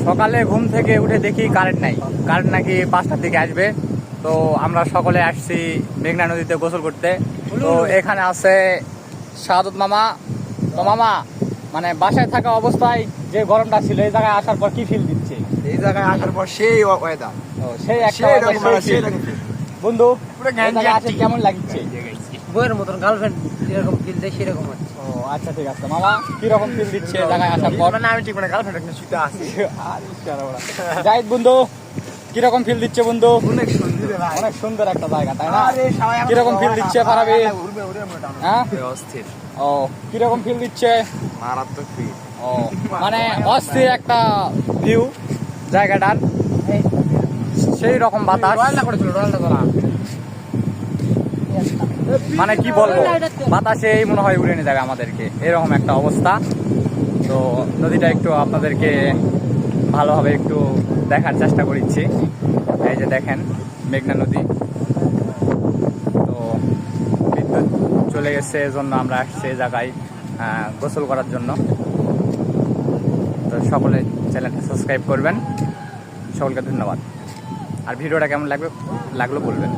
সকালে ঘুম থেকে উঠে দেখি কারেন্ট নাই, কারেন্ট নাকি 5টার দিকে আসবে। তো আমরা সকলে আসছি মেঘনা নদীতে গোসল করতে। তো এখানে আছে শাহাদত মামা। তো মামা, মানে বাসায় থাকা অবস্থায় যে গরমটা ছিল, এই জায়গায় আসার পর কি ফিল দিচ্ছে? এই জায়গায় আসার পর সেই ওয়েদার, সেই একটা বন্ধু, এই জায়গায় আসে কেমন লাগছে? বইয়ের মতন গার্লফ্রেন্ড যেরকম ফিল দেয় সেরকম হচ্ছে। ও আচ্ছা, ঠিক আছে মামা, কিরকম ফিল দিচ্ছে এই জায়গায় আসার পর? মানে আমি ঠিক মানে গার্লফ্রেন্ড শুতে আসি। জাহিদ বন্ধু, কিরকম ফিল দিচ্ছে বন্ধু? অনেক সুন্দর, অনেক সুন্দর একটা জায়গা, তাই না? কিরকম ফিল দিচ্ছে ফারাবি? হ্যাঁ, অস্থির, ও কিরকম ফিল দিচ্ছে? মারাত্মক ফিল। ও মানে অস্থির একটা ভিউ জায়গাটার, সেই রকম বাতাস। মানে কি বলবো, বাতাসেই মনে হয় উড়ে নিয়ে যাবে আমাদেরকে, এরকম একটা অবস্থা। তো নদীটা একটু আপনাদেরকে ভালোভাবে একটু দেখার চেষ্টা করছি। এই যে দেখেন মেঘনা নদী। তো বিদ্যুৎ চলে গেছে, এজন্য আমরা আসছি এই জায়গায় গোসল করার জন্য। তো সকলে চ্যানেলটা সাবস্ক্রাইব করবেন। সকলকে ধন্যবাদ। আর ভিডিওটা কেমন লাগলো বলবেন।